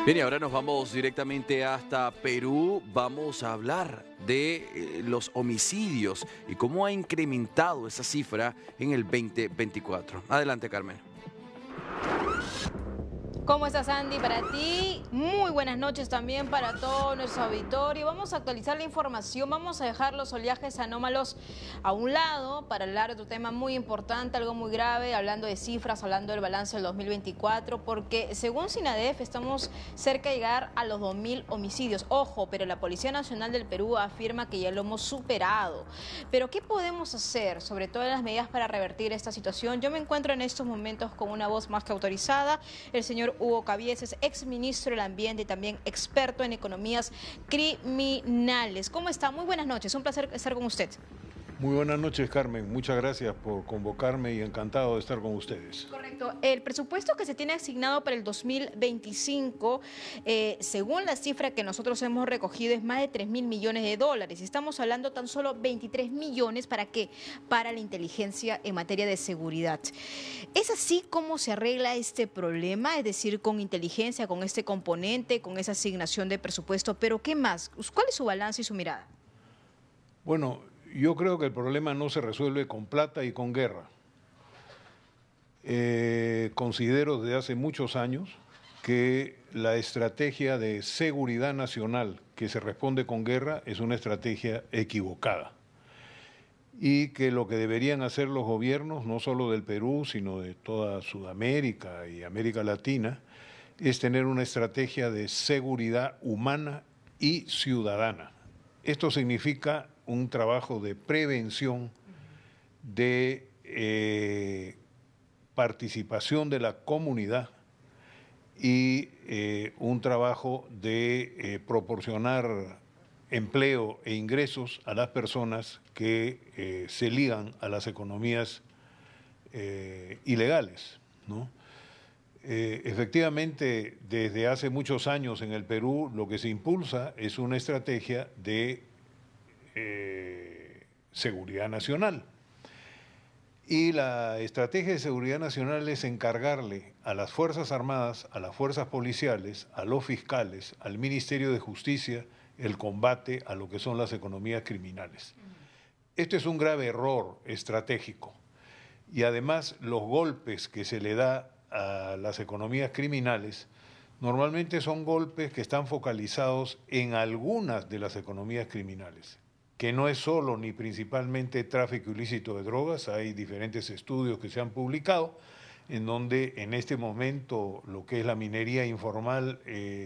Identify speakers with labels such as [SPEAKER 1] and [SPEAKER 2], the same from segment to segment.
[SPEAKER 1] Bien, y ahora nos vamos directamente hasta Perú. Vamos a hablar de los homicidios y cómo ha incrementado esa cifra en el 2024. Adelante, Carmen.
[SPEAKER 2] ¿Cómo estás, Andy? Para ti, muy buenas noches también para todo nuestro auditorio. Vamos a actualizar la información, vamos a dejar los oleajes anómalos a un lado para hablar de otro tema muy importante, algo muy grave, hablando de cifras, hablando del balance del 2024, porque según SINADEF estamos cerca de llegar a los 2.000 homicidios. Ojo, pero la Policía Nacional del Perú afirma que ya lo hemos superado. Pero ¿qué podemos hacer, sobre todo las medidas para revertir esta situación? Yo me encuentro en estos momentos con una voz más que autorizada, el señor Hugo Cabieces, exministro del Ambiente y también experto en economías criminales. ¿Cómo está? Muy buenas noches, un placer estar con usted.
[SPEAKER 3] Muy buenas noches, Carmen. Muchas gracias por convocarme y encantado de estar con ustedes.
[SPEAKER 2] Correcto. El presupuesto que se tiene asignado para el 2025, según la cifra que nosotros hemos recogido, es más de 3.000 millones de dólares. Estamos hablando tan solo 23 millones, ¿para qué? Para la inteligencia en materia de seguridad. ¿Es así como se arregla este problema? Es decir, con inteligencia, con este componente, con esa asignación de presupuesto. Pero ¿qué más? ¿Cuál es su balance y su mirada?
[SPEAKER 3] Bueno, yo creo que el problema no se resuelve con plata y con guerra. Considero desde hace muchos años que la estrategia de seguridad nacional que se responde con guerra es una estrategia equivocada y que lo que deberían hacer los gobiernos, no solo del Perú, sino de toda Sudamérica y América Latina, es tener una estrategia de seguridad humana y ciudadana. Esto significa un trabajo de prevención, de participación de la comunidad y un trabajo de proporcionar empleo e ingresos a las personas que se ligan a las economías ilegales, ¿no? Efectivamente, desde hace muchos años en el Perú lo que se impulsa es una estrategia de seguridad nacional. Y la estrategia de seguridad nacional es encargarle a las Fuerzas Armadas, a las fuerzas policiales, a los fiscales, al Ministerio de Justicia, el combate a lo que son las economías criminales. Este es un grave error estratégico y además los golpes que se le da a las economías criminales normalmente son golpes que están focalizados en algunas de las economías criminales, que no es solo ni principalmente tráfico ilícito de drogas. Hay diferentes estudios que se han publicado en donde en este momento lo que es la minería informal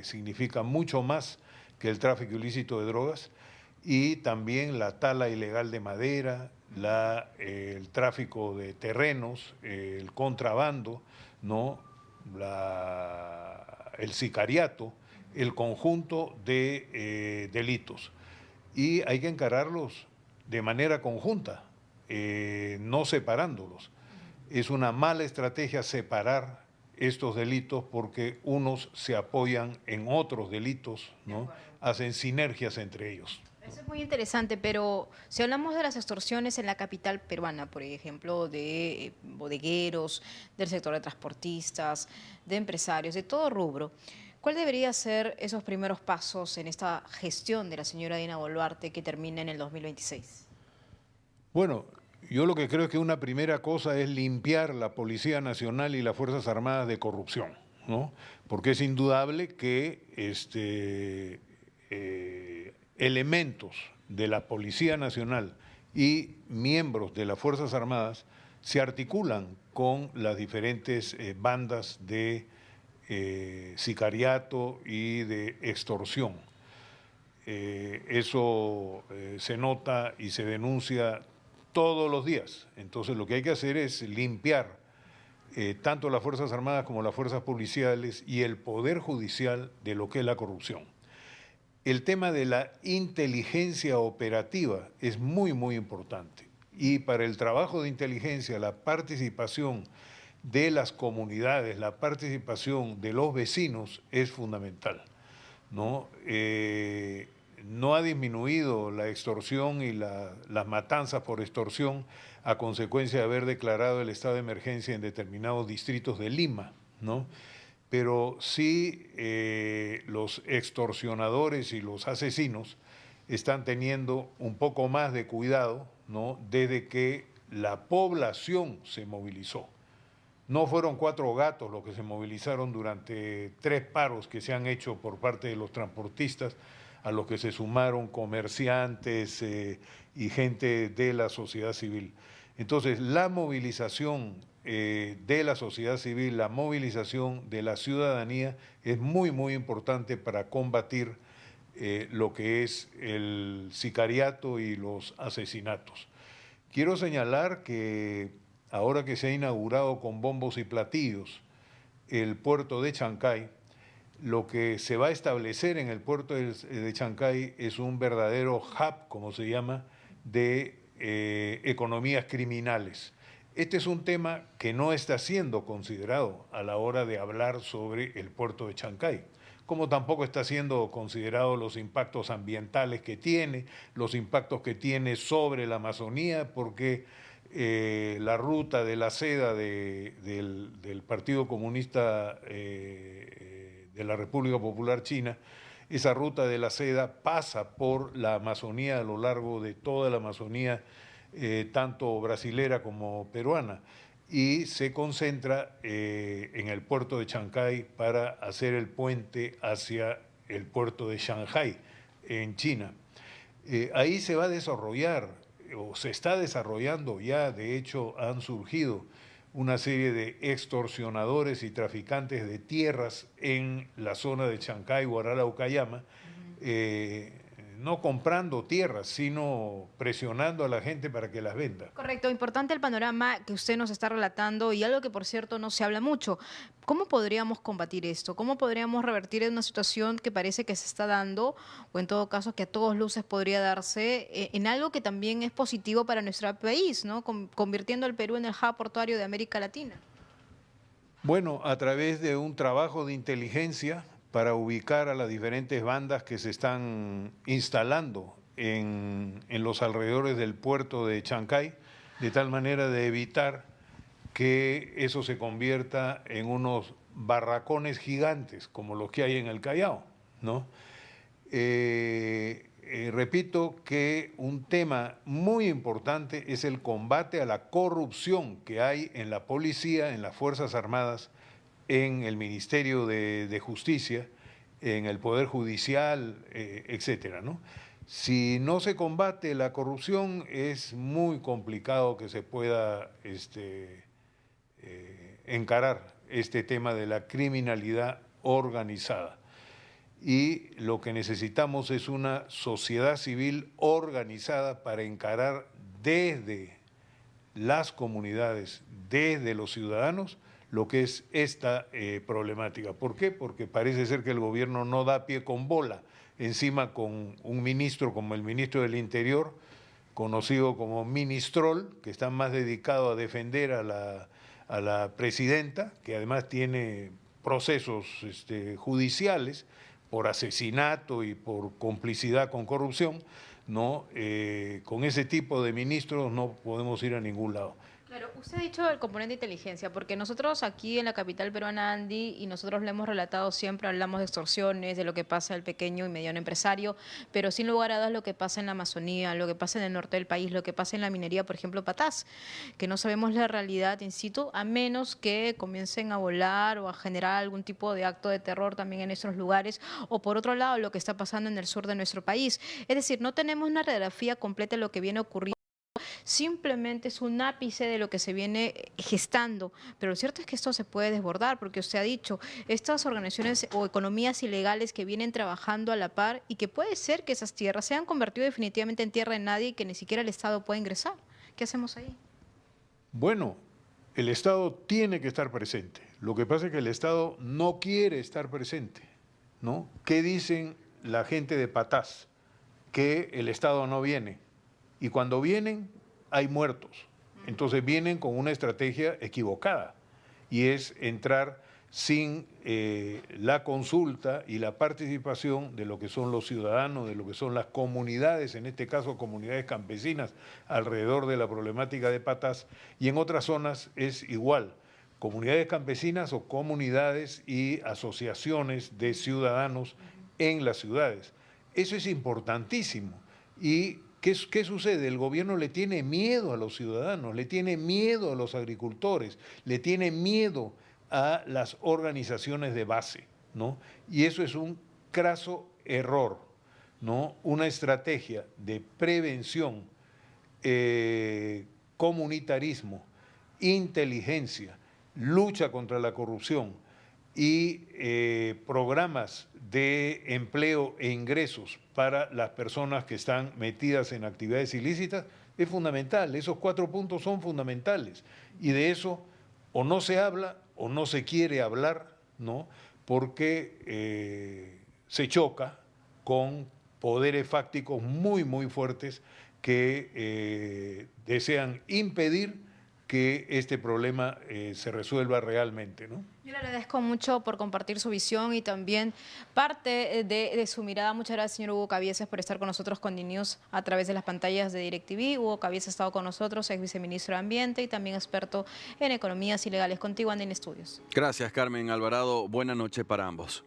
[SPEAKER 3] significa mucho más que el tráfico ilícito de drogas, y también la tala ilegal de madera, el tráfico de terrenos, el contrabando, ¿no? El sicariato, el conjunto de delitos. Y hay que encararlos de manera conjunta, no separándolos. Es una mala estrategia separar estos delitos porque unos se apoyan en otros delitos, ¿no? Hacen sinergias entre ellos.
[SPEAKER 2] Eso es muy interesante, pero si hablamos de las extorsiones en la capital peruana, por ejemplo, de bodegueros, del sector de transportistas, de empresarios, de todo rubro, ¿cuál debería ser esos primeros pasos en esta gestión de la señora Dina Boluarte que termina en el 2026?
[SPEAKER 3] Bueno, yo lo que creo es que una primera cosa es limpiar la Policía Nacional y las Fuerzas Armadas de corrupción, ¿no? Porque es indudable que elementos de la Policía Nacional y miembros de las Fuerzas Armadas se articulan con las diferentes bandas de sicariato y de extorsión. Eso se nota y se denuncia todos los días. Entonces lo que hay que hacer es limpiar tanto las Fuerzas Armadas como las fuerzas policiales y el Poder Judicial de lo que es la corrupción. El tema de la inteligencia operativa es muy, muy importante. Y para el trabajo de inteligencia, la participación de las comunidades, la participación de los vecinos es fundamental, ¿no? No ha disminuido la extorsión y las matanzas por extorsión a consecuencia de haber declarado el estado de emergencia en determinados distritos de Lima, ¿no? pero sí los extorsionadores y los asesinos están teniendo un poco más de cuidado, ¿no?, desde que la población se movilizó. No fueron 4 gatos los que se movilizaron durante 3 paros que se han hecho por parte de los transportistas, a los que se sumaron comerciantes y gente de la sociedad civil. Entonces, la movilización de la sociedad civil, la movilización de la ciudadanía es muy, muy importante para combatir lo que es el sicariato y los asesinatos. Quiero señalar que ahora que se ha inaugurado con bombos y platillos el puerto de Chancay, lo que se va a establecer en el puerto de Chancay es un verdadero hub, como se llama, de economías criminales. Este es un tema que no está siendo considerado a la hora de hablar sobre el puerto de Chancay, como tampoco está siendo considerado los impactos ambientales que tiene, los impactos que tiene sobre la Amazonía, porque la ruta de la seda del Partido Comunista de la República Popular China, esa ruta de la seda pasa por la Amazonía a lo largo de toda la Amazonía, tanto brasilera como peruana, y se concentra en el puerto de Chancay para hacer el puente hacia el puerto de Shanghái, en China. Ahí se va a desarrollar, o se está desarrollando ya, de hecho han surgido una serie de extorsionadores y traficantes de tierras en la zona de Chancay, Guaral, Ucayama, no comprando tierras, sino presionando a la gente para que las venda.
[SPEAKER 2] Correcto, importante el panorama que usted nos está relatando y algo que por cierto no se habla mucho. ¿Cómo podríamos combatir esto? ¿Cómo podríamos revertir una situación que parece que se está dando, o en todo caso que a todos luces podría darse, en algo que también es positivo para nuestro país, ¿no?, convirtiendo al Perú en el hub portuario de América Latina?
[SPEAKER 3] Bueno, a través de un trabajo de inteligencia para ubicar a las diferentes bandas que se están instalando en los alrededores del puerto de Chancay, de tal manera de evitar que eso se convierta en unos barracones gigantes como los que hay en el Callao, ¿no? Repito que un tema muy importante es el combate a la corrupción que hay en la policía, en las Fuerzas Armadas, en el Ministerio de Justicia, en el Poder Judicial, etcétera, ¿no? Si no se combate la corrupción, es muy complicado que se pueda encarar este tema de la criminalidad organizada. Y lo que necesitamos es una sociedad civil organizada para encarar desde las comunidades, desde los ciudadanos, lo que es esta problemática. ¿Por qué? Porque parece ser que el gobierno no da pie con bola, encima con un ministro como el ministro del Interior, conocido como Ministrol, que está más dedicado a defender a la presidenta, que además tiene procesos judiciales por asesinato y por complicidad con corrupción, ¿no? Con ese tipo de ministros no podemos ir a ningún lado.
[SPEAKER 2] Claro, usted ha dicho el componente de inteligencia, porque nosotros aquí en la capital peruana, Andy, y nosotros lo hemos relatado siempre, hablamos de extorsiones, de lo que pasa al pequeño y mediano empresario, pero sin lugar a dudas lo que pasa en la Amazonía, lo que pasa en el norte del país, lo que pasa en la minería, por ejemplo, Patás, que no sabemos la realidad in situ, a menos que comiencen a volar o a generar algún tipo de acto de terror también en esos lugares, o por otro lado, lo que está pasando en el sur de nuestro país. Es decir, no tenemos una radiografía completa de lo que viene ocurriendo. Simplemente es un ápice de lo que se viene gestando, pero lo cierto es que esto se puede desbordar, porque usted ha dicho, estas organizaciones o economías ilegales que vienen trabajando a la par y que puede ser que esas tierras se han convertido definitivamente en tierra de nadie y que ni siquiera el Estado puede ingresar. ¿Qué hacemos ahí?
[SPEAKER 3] Bueno, el Estado tiene que estar presente. Lo que pasa es que el Estado no quiere estar presente, ¿no? ¿Qué dicen la gente de Patás? Que el Estado no viene. Y cuando vienen, hay muertos. Entonces vienen con una estrategia equivocada y es entrar sin la consulta y la participación de lo que son los ciudadanos, de lo que son las comunidades, en este caso comunidades campesinas, alrededor de la problemática de Patás, y en otras zonas es igual. comunidades campesinas o comunidades y asociaciones de ciudadanos en las ciudades. Eso es importantísimo. ¿Y qué sucede? El gobierno le tiene miedo a los ciudadanos, le tiene miedo a los agricultores, le tiene miedo a las organizaciones de base, ¿no? Y eso es un craso error, ¿no? Una estrategia de prevención, comunitarismo, inteligencia, lucha contra la corrupción y programas de empleo e ingresos para las personas que están metidas en actividades ilícitas es fundamental. Esos 4 puntos son fundamentales y de eso o no se habla o no se quiere hablar, ¿no? Porque se choca con poderes fácticos muy, muy fuertes que desean impedir que este problema se resuelva realmente, ¿no?
[SPEAKER 2] Yo le agradezco mucho por compartir su visión y también parte de su mirada. Muchas gracias, señor Hugo Cabieces, por estar con nosotros con DiNews a través de las pantallas de DirecTV. Hugo Cabieces ha estado con nosotros, ex viceministro de Ambiente y también experto en economías ilegales. Contigo, Andin Estudios.
[SPEAKER 1] Gracias, Carmen Alvarado. Buena noche para ambos.